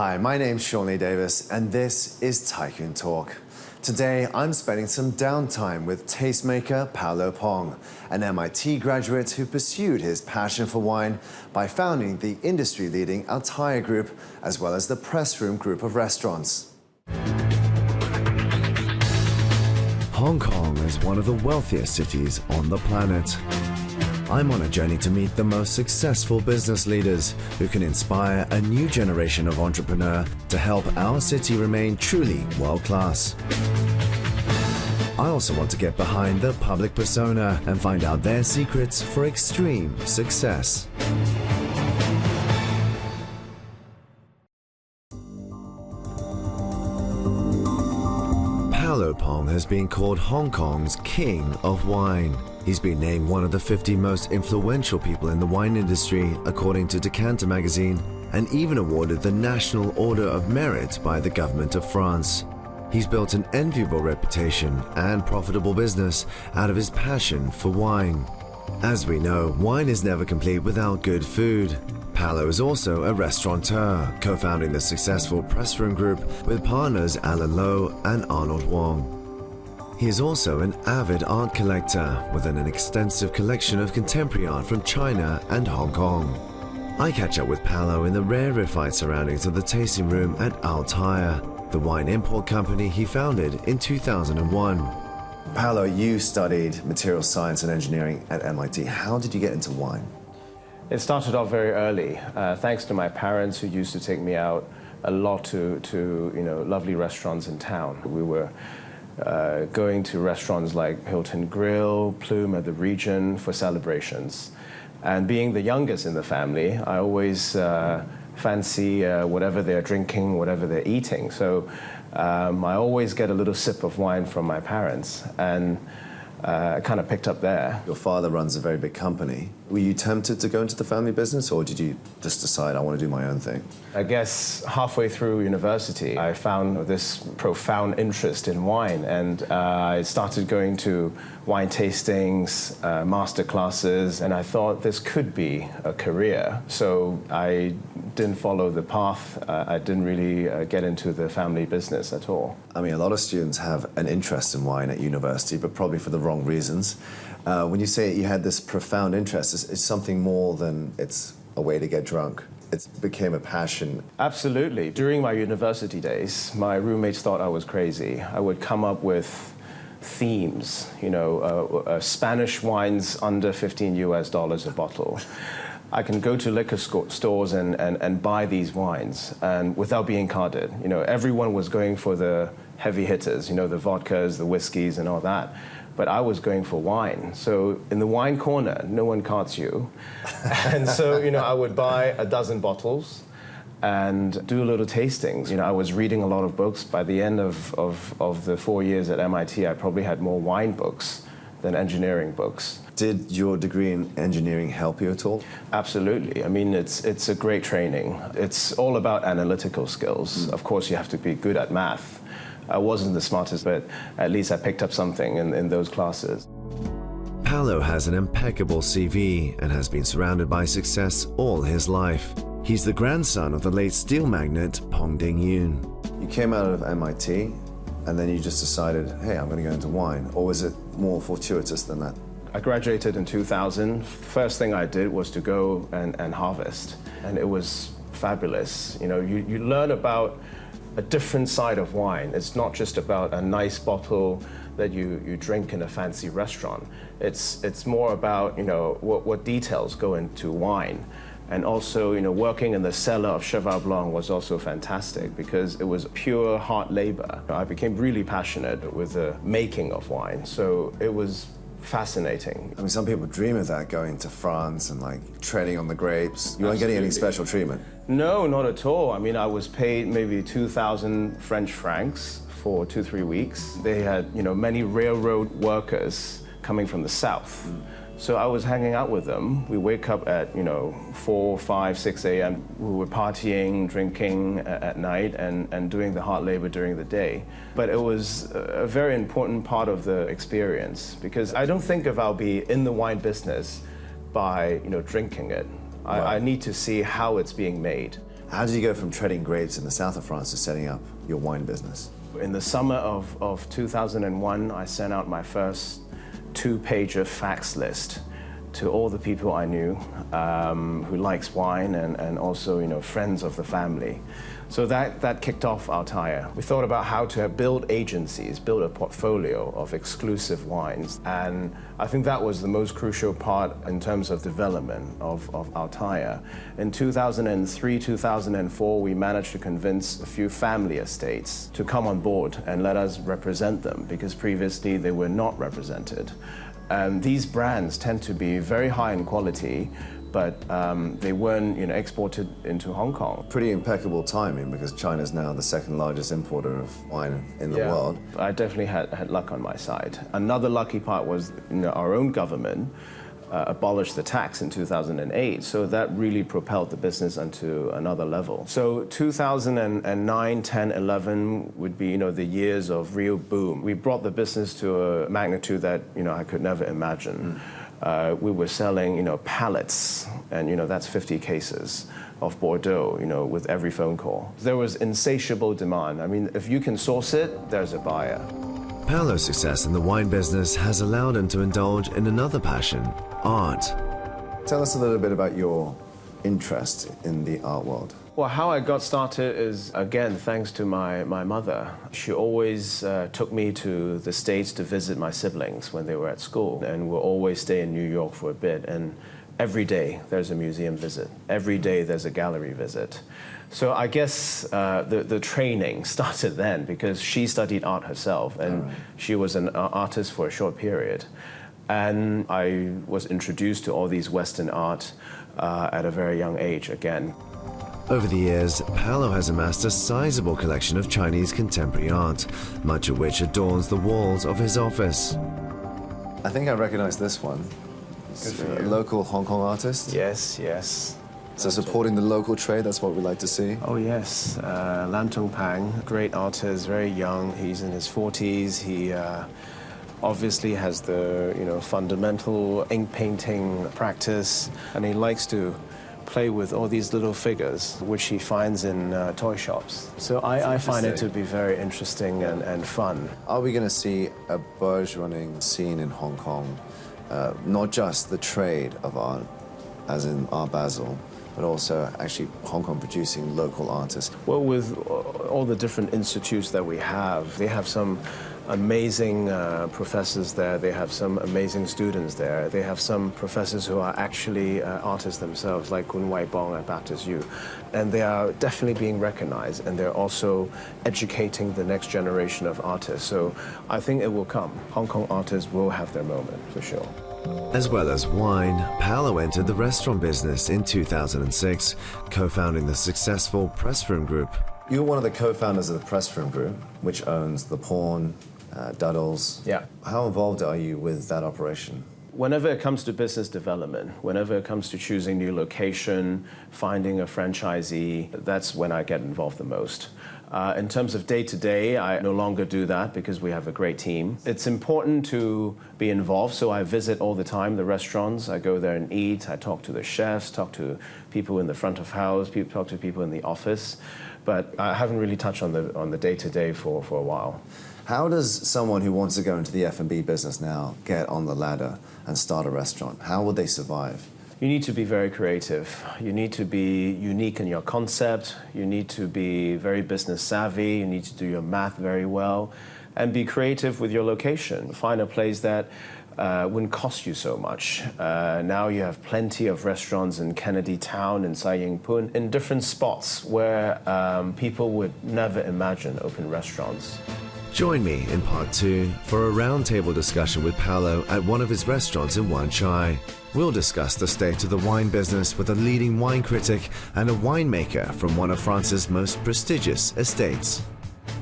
Hi, my name's Sean Lee-Davies, and this is TYCOON Talk. Today, I'm spending some downtime with tastemaker Paulo Pong, an MIT graduate who pursued his passion for wine by founding the industry-leading Altaya Group, as well as the Press Room group of restaurants. Hong Kong is one of the wealthiest cities on the planet. I'm on a journey to meet the most successful business leaders who can inspire a new generation of entrepreneurs to help our city remain truly world-class. I also want to get behind the public persona and find out their secrets for extreme success. Paulo Pong has been called Hong Kong's King of Wine. He's been named one of the 50 most influential people in the wine industry, according to Decanter magazine, and even awarded the National Order of Merit by the government of France. He's built an enviable reputation and profitable business out of his passion for wine. As we know, wine is never complete without good food. Paulo is also a restaurateur, co-founding the successful Press Room Group with partners Alan Lowe and Arnold Wong. He is also an avid art collector with an extensive collection of contemporary art from China and Hong Kong. I catch up with Paulo in the rarefied surroundings of the tasting room at Altaya, the wine import company he founded in 2001. Paulo, you studied material science and engineering at MIT. How did you get into wine? It started off very early, thanks to my parents who used to take me out a lot to lovely restaurants in town. We were going to restaurants like Hilton Grill, Plume at the Regent for celebrations. And being the youngest in the family, I always fancy whatever they're drinking, whatever they're eating. So I always get a little sip of wine from my parents, and I kind of picked up there. Your father runs a very big company. Were you tempted to go into the family business, or did you just decide, I want to do my own thing? I guess halfway through university, I found this profound interest in wine, and I started going to wine tastings, master classes, and I thought this could be a career. So I didn't follow the path. I didn't really get into the family business at all. I mean, a lot of students have an interest in wine at university, but probably for the wrong reasons. When you say you had this profound interest, it's something more than it's a way to get drunk. It became a passion. Absolutely. During my university days, my roommates thought I was crazy. I would come up with themes, Spanish wines under $15 a bottle. I can go to liquor stores and buy these wines, and without being carded. Everyone was going for the heavy hitters, the vodkas, the whiskeys, and all that. But I was going for wine. So in the wine corner, no one cards you. And so, I would buy a dozen bottles and do little tastings. I was reading a lot of books. By the end of the 4 years at MIT, I probably had more wine books than engineering books. Did your degree in engineering help you at all? Absolutely. I mean, it's a great training. It's all about analytical skills. Of course, you have to be good at math. I wasn't the smartest, but at least I picked up something in those classes. Paulo has an impeccable CV and has been surrounded by success all his life. He's the grandson of the late steel magnate Pong Ding-Yun. You came out of MIT, and then you just decided, hey, I'm going to go into wine, or was it more fortuitous than that? I graduated in 2000. First thing I did was to go and harvest, and it was fabulous. You learn about a different side of wine. It's not just about a nice bottle that you drink in a fancy restaurant. It's more about what details go into wine. And also, working in the cellar of Chevalier was also fantastic because it was pure hard labor. I became really passionate with the making of wine, so it was fascinating. I mean, some people dream of that, going to France and treading on the grapes. You weren't getting any special treatment? No, not at all. I mean, I was paid maybe 2,000 French francs for 2-3 weeks. They had, many railroad workers coming from the south. So I was hanging out with them. We wake up at 4, 5, 6 a.m. We were partying, drinking at night, and doing the hard labor during the day. But it was a very important part of the experience because I don't think if I'll be in the wine business by drinking it. I need to see how it's being made. How did you go from trading grapes in the south of France to setting up your wine business? In the summer of 2001, I sent out my first 2-pager fax list to all the people I knew who likes wine and also, friends of the family. So that kicked off Altaya. We thought about how to build agencies, build a portfolio of exclusive wines. And I think that was the most crucial part in terms of development of Altaya. In 2003, 2004, we managed to convince a few family estates to come on board and let us represent them, because previously they were not represented. These brands tend to be very high in quality, but they weren't exported into Hong Kong. Pretty impeccable timing, because China is now the second largest importer of wine in the world. I definitely had luck on my side. Another lucky part was our own government abolished the tax in 2008, so that really propelled the business onto another level. So 2009, 10, 11 would be the years of real boom. We brought the business to a magnitude that I could never imagine. We were selling pallets, and that's 50 cases of Bordeaux, with every phone call. There was insatiable demand. I mean, if you can source it, there's a buyer. Paulo's success in the wine business has allowed him to indulge in another passion, art. Tell us a little bit about your interest in the art world. Well, how I got started is, again, thanks to my mother. She always took me to the States to visit my siblings when they were at school, and we'll always stay in New York for a bit. And every day there's a museum visit. Every day there's a gallery visit. So I guess the training started then, because she studied art herself, and she was an artist for a short period. And I was introduced to all these Western art at a very young age again. Over the years, Paulo has amassed a sizable collection of Chinese contemporary art, much of which adorns the walls of his office. I think I recognize this one. It's a local Hong Kong artist? Yes, yes. So supporting the local trade, that's what we like to see? Oh, yes. Lam Tung Pang, great artist, very young. He's in his 40s. He obviously has the fundamental ink painting practice, and he likes to play with all these little figures, which he finds in toy shops. So I find it to be very interesting and fun. Are we going to see a burgeoning scene in Hong Kong, not just the trade of art, as in Art Basel, but also actually Hong Kong producing local artists? Well, with all the different institutes that we have, they have some amazing professors there. They have some amazing students there. They have some professors who are actually artists themselves, like Kun Wai Bong at Baptist U. And they are definitely being recognized, and they're also educating the next generation of artists. So I think it will come. Hong Kong artists will have their moment, for sure. As well as wine, Paulo entered the restaurant business in 2006, co-founding the successful Press Room Group. You're one of the co-founders of the Press Room Group, which owns the Pawn, Duddell's. Yeah. How involved are you with that operation? Whenever it comes to business development, whenever it comes to choosing new location, finding a franchisee, that's when I get involved the most. In terms of day-to-day, I no longer do that because we have a great team. It's important to be involved, so I visit all the time the restaurants. I go there and eat. I talk to the chefs, talk to people in the front of house, talk to people in the office. But I haven't really touched on the day-to-day for a while. How does someone who wants to go into the F&B business now get on the ladder and start a restaurant? How will they survive? You need to be very creative. You need to be unique in your concept. You need to be very business savvy. You need to do your math very well. And be creative with your location. Find a place that wouldn't cost you so much. Now you have plenty of restaurants in Kennedy Town, in Sai Ying Pun, in different spots where people would never imagine open restaurants. Join me in part 2 for a roundtable discussion with Paulo at one of his restaurants in Wan Chai. We'll discuss the state of the wine business with a leading wine critic and a winemaker from one of France's most prestigious estates.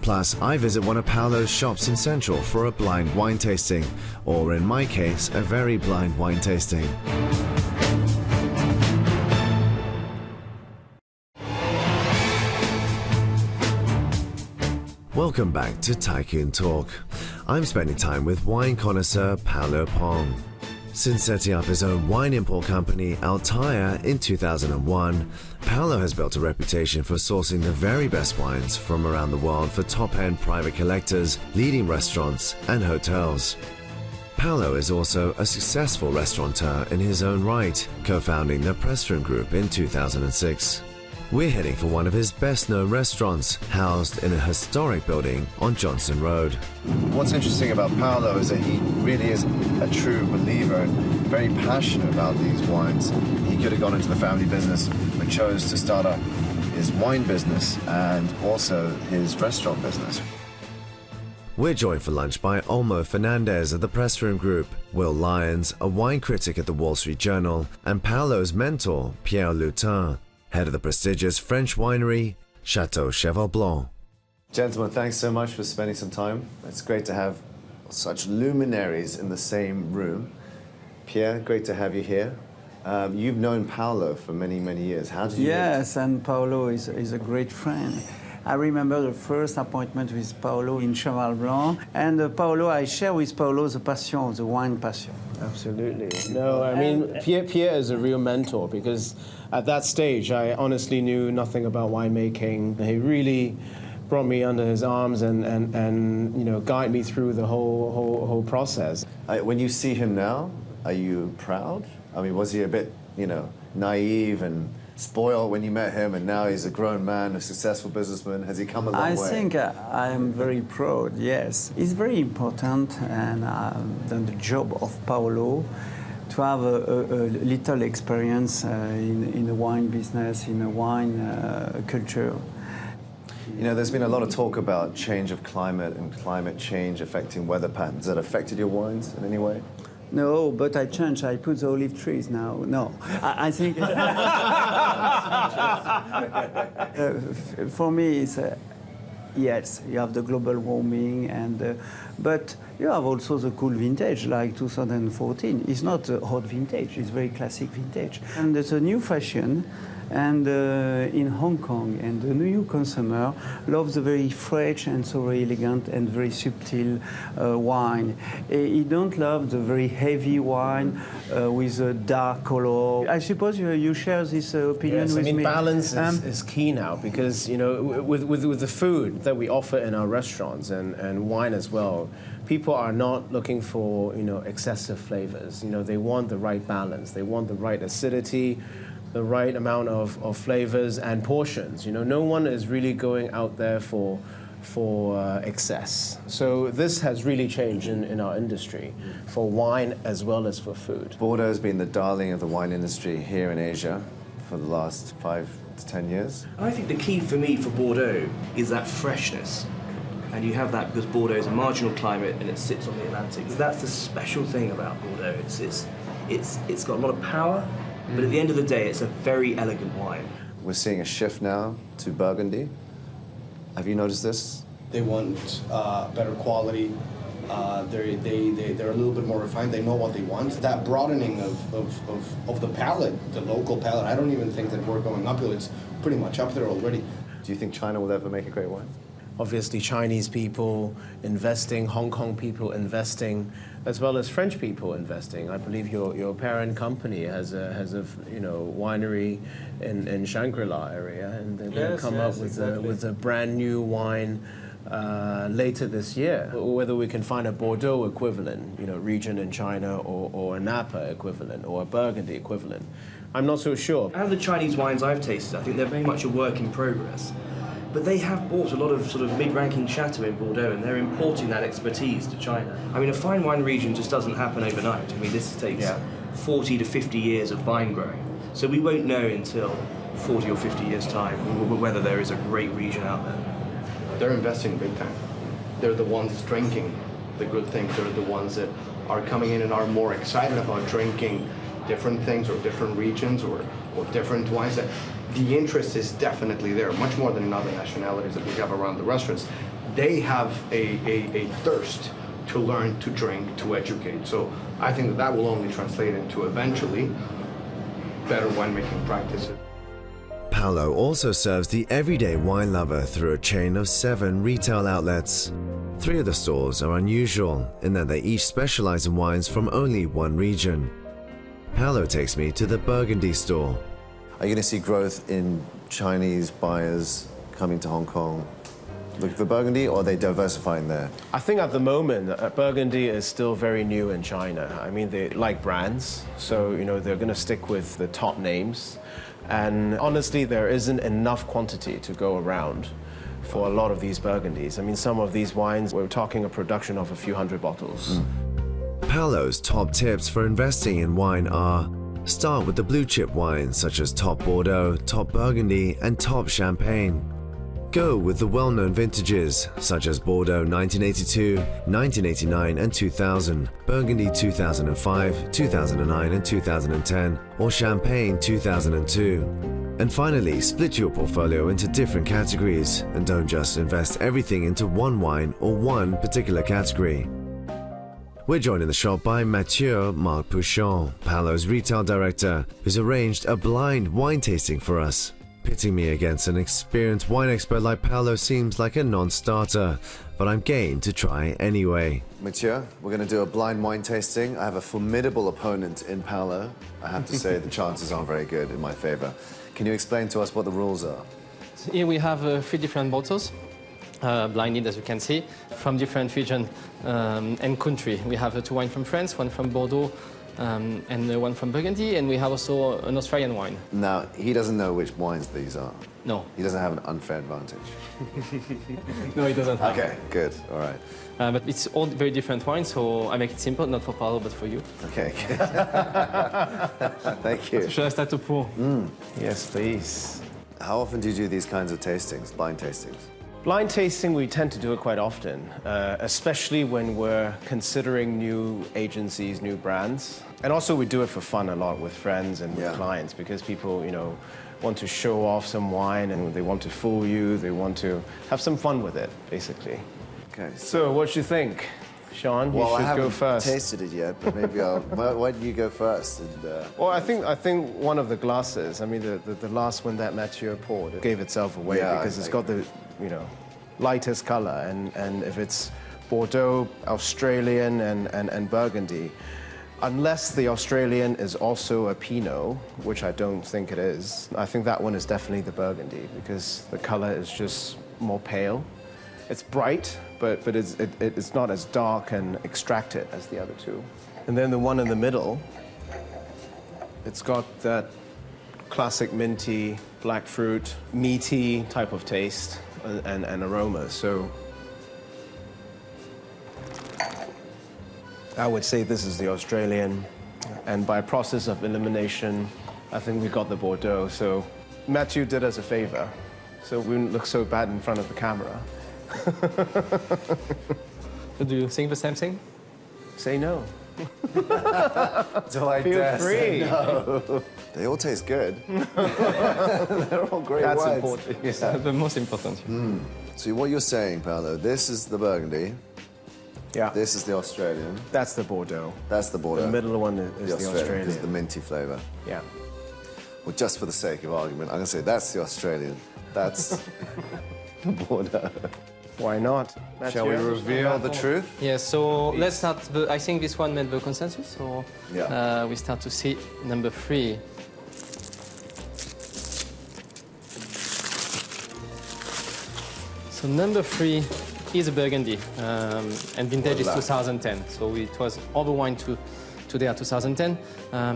Plus, I visit one of Paulo's shops in Central for a blind wine tasting, or in my case, a very blind wine tasting. Welcome back to TYCOON Talk. I'm spending time with wine connoisseur Paulo Pong. Since setting up his own wine import company, Altaya, in 2001, Paulo has built a reputation for sourcing the very best wines from around the world for top-end private collectors, leading restaurants and hotels. Paulo is also a successful restaurateur in his own right, co-founding the Press Room Group in 2006. We're heading for one of his best-known restaurants, housed in a historic building on Johnson Road. What's interesting about Paulo is that he really is a true believer and very passionate about these wines. He could have gone into the family business, but chose to start up his wine business and also his restaurant business. We're joined for lunch by Olmo Fernandez of the Press Room Group, Will Lyons, a wine critic at the Wall Street Journal, and Paulo's mentor, Pierre Lutin, head of the prestigious French winery, Chateau Cheval Blanc. Gentlemen, thanks so much for spending some time. It's great to have such luminaries in the same room. Pierre, great to have you here. You've known Paulo for many, many years. How did you Yes, and Paulo is a great friend. I remember the first appointment with Paulo in Cheval Blanc, and I share with Paulo the passion, the wine passion. Absolutely. No, I mean, Pierre is a real mentor, because at that stage, I honestly knew nothing about winemaking. He really brought me under his arms and you know, guided me through the whole process. When you see him now, are you proud? I mean, was he a bit, you know, naive and spoiled when you met him, and now he's a grown man, a successful businessman? Has he come a long way? I think I am very proud, yes. It's very important, and I've done the job of Paulo to have a little experience in the wine business, in the wine culture. You know, there's been a lot of talk about change of climate and climate change affecting weather patterns. Has that affected your wines in any way? No, but I changed. I put the olive trees now. No, I think for me it's yes. You have the global warming, but you have also the cool vintage like 2014. It's not a hot vintage. It's very classic vintage, and it's a new fashion. And in Hong Kong, and the new consumer loves the very fresh and so very elegant and very subtle wine. He don't love the very heavy wine with a dark color. I suppose you share this opinion with me. I mean, balance is key now, because, you know, with the food that we offer in our restaurants and wine as well, people are not looking for, you know, excessive flavors. You know, they want the right balance. They want the right acidity, the right amount of flavors and portions. You know, no one is really going out there for excess. So this has really changed in our industry, for wine as well as for food. Bordeaux has been the darling of the wine industry here in Asia for the last 5 to 10 years. I think the key for me for Bordeaux is that freshness. And you have that because Bordeaux is a marginal climate and it sits on the Atlantic. That's the special thing about Bordeaux. It's got a lot of power, but at the end of the day, it's a very elegant wine. We're seeing a shift now to Burgundy. Have you noticed this? They want better quality. They're a little bit more refined. They know what they want. That broadening of the palate, the local palate, I don't even think that we're going uphill. It's pretty much up there already. Do you think China will ever make a great wine? Obviously, Chinese people investing, Hong Kong people investing, as well as French people investing. I believe your parent company has a you know, winery in Shangri-La area, and they're going to come up with a brand new wine later this year. Whether we can find a Bordeaux equivalent, you know, region in China, or a Napa equivalent, or a Burgundy equivalent, I'm not so sure. Out of the Chinese wines I've tasted, I think they're very much a work in progress. But they have bought a lot of sort of mid-ranking chateau in Bordeaux, and they're importing that expertise to China. I mean, a fine wine region just doesn't happen overnight. I mean, this takes 40 to 50 years of vine growing. So we won't know until 40 or 50 years' time whether there is a great region out there. They're investing big time. They're the ones drinking the good things. They're the ones that are coming in and are more excited about drinking different things, or different regions, or different wines. The interest is definitely there, much more than in other nationalities that we have around the restaurants. They have a thirst to learn, to drink, to educate. So I think that will only translate into eventually better winemaking practices. Paulo also serves the everyday wine lover through a chain of 7 retail outlets. Three of the stores are unusual in that they each specialize in wines from only one region. Paulo takes me to the Burgundy store. Are you going to see growth in Chinese buyers coming to Hong Kong looking for Burgundy, or are they diversifying there? I think at the moment, Burgundy is still very new in China. I mean, they like brands, so, you know, they're going to stick with the top names. And honestly, there isn't enough quantity to go around for a lot of these Burgundies. I mean, some of these wines, we're talking a production of a few hundred bottles. Paulo's top tips for investing in wine are: start with the blue chip wines such as top Bordeaux, top Burgundy, and top Champagne. Go with the well-known vintages such as Bordeaux 1982, 1989, and 2000, Burgundy 2005, 2009, and 2010, or Champagne 2002. And finally, split your portfolio into different categories and don't just invest everything into one wine or one particular category. We're joined in the shop by Mathieu Marc Pouchon, Paulo's retail director, who's arranged a blind wine tasting for us. Pitting me against an experienced wine expert like Paulo seems like a non-starter, but I'm game to try anyway. Mathieu, we're going to do a blind wine tasting. I have a formidable opponent in Paulo. I have to say the chances aren't very good in my favor. Can you explain to us what the rules are? Here we have 3 different bottles, blinded as you can see, from different region and country. We have 2 wines from France, 1 from Bordeaux, and 1 from Burgundy, and we have also an Australian wine. Now, he doesn't know which wines these are. No. He doesn't have an unfair advantage. No, it doesn't have. Okay, good, all right. But it's all very different wines, so I make it simple, not for Paulo, but for you. Okay, good. Thank you. Should I start to pour? Yes, please. How often do you do these kinds of tastings, blind tastings? Blind tasting, we tend to do it quite often, especially when we're considering new agencies, new brands. And also we do it for fun a lot with friends and with clients, because people, you know, want to show off some wine and they want to fool you, they want to have some fun with it, basically. Okay. So what do you think, Sean? Well, you should go first. I haven't tasted it yet, but maybe I'll... Why don't you go first? And, Well, I think one of the glasses, I mean, the last one that Mathieu poured, it gave itself away because it's got the, you know, lightest color. And if it's Bordeaux, Australian, and Burgundy, unless the Australian is also a Pinot, which I don't think it is, I think that one is definitely the Burgundy, because the color is just more pale. It's bright, but it's not as dark and extracted as the other two. And then the one in the middle, it's got that classic minty, black fruit, meaty type of taste and aroma. So I would say this is the Australian, and by process of elimination, I think we got the Bordeaux. So Mathieu did us a favor, so we wouldn't look so bad in front of the camera. Do you think the same thing? Say no. do I Feel dare free. say no? They all taste good. They're all great That's wines. important. Yes, the most important. So what you're saying, Paulo, this is the Burgundy, Yeah. this is the Australian, That's the Bordeaux. that's the Bordeaux. The middle one is the Australian. is the minty flavour. Yeah. Well, just for the sake of argument, I'm going to say that's the Australian, that's the Bordeaux. Why not? Shall we reveal the truth? Yeah, so let's start. I think this one made the consensus, so we start to see number 3. So number 3 is a Burgundy, and vintage is 2010. So it was all the wine today at 2010.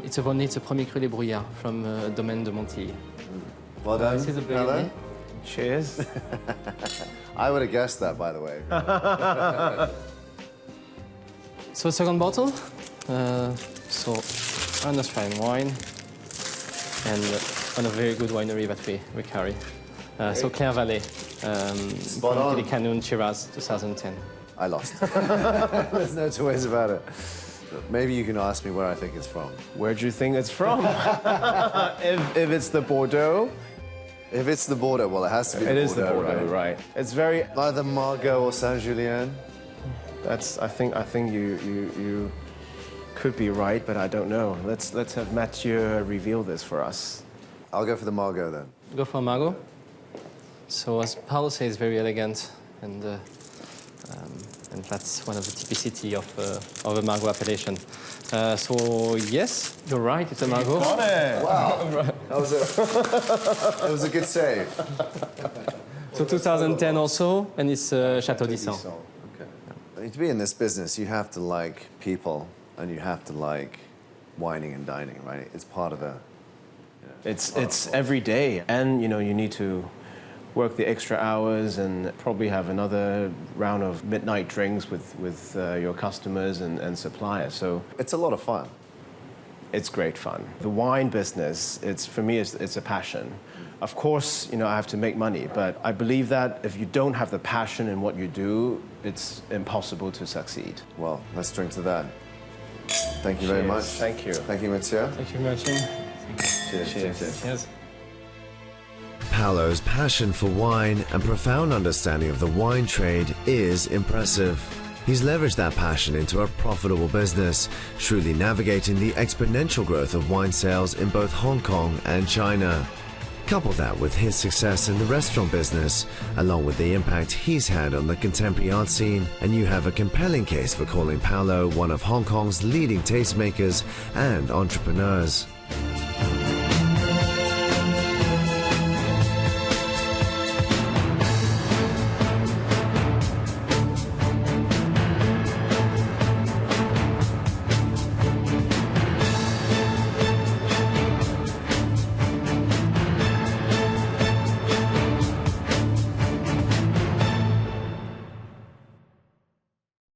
It's a Premier Cru Les Brouillards from Domaine de Montilly. Well done, This is a Paulo. Burgundy. Cheers. I would have guessed that, by the way. So second bottle, so an Australian wine, and on a very good winery that we carry. So Claire Valley, Spot on. Decanter Shiraz 2010. I lost. There's no two ways about it. Maybe you can ask me where I think it's from. Where do you think it's from? if it's the Bordeaux, If it's the Bordeaux, well, it has to be the it Bordeaux, is the Bordeaux, right? It's very. Either Margaux or Saint-Julien. That's. I think you could be right, but I don't know. Let's have Mathieu reveal this for us. I'll go for the Margaux then. Go for Margaux. So as Paulo says, very elegant and And that's one of the typicity of a Margaux appellation. So yes, you're right, it's a Margaux. Got it! Wow. That was a good save. So 2010 also, and it's Chateau d'Isson. Okay. To be in this business, you have to like people, and you have to like wining and dining, right? It's part of the... It's every day, and you need to work the extra hours and probably have another round of midnight drinks with your customers and suppliers. So it's a lot of fun. It's great fun. The wine business, for me, it's a passion. Of course, I have to make money, but I believe that if you don't have the passion in what you do, it's impossible to succeed. Well, let's drink to that. Thank you very much. Thank you. Thank you, Monsieur. Thank you very much. Cheers. Cheers. Yes. Paulo's passion for wine and profound understanding of the wine trade is impressive. He's leveraged that passion into a profitable business, shrewdly navigating the exponential growth of wine sales in both Hong Kong and China. Couple that with his success in the restaurant business, along with the impact he's had on the contemporary art scene, and you have a compelling case for calling Paulo one of Hong Kong's leading tastemakers and entrepreneurs.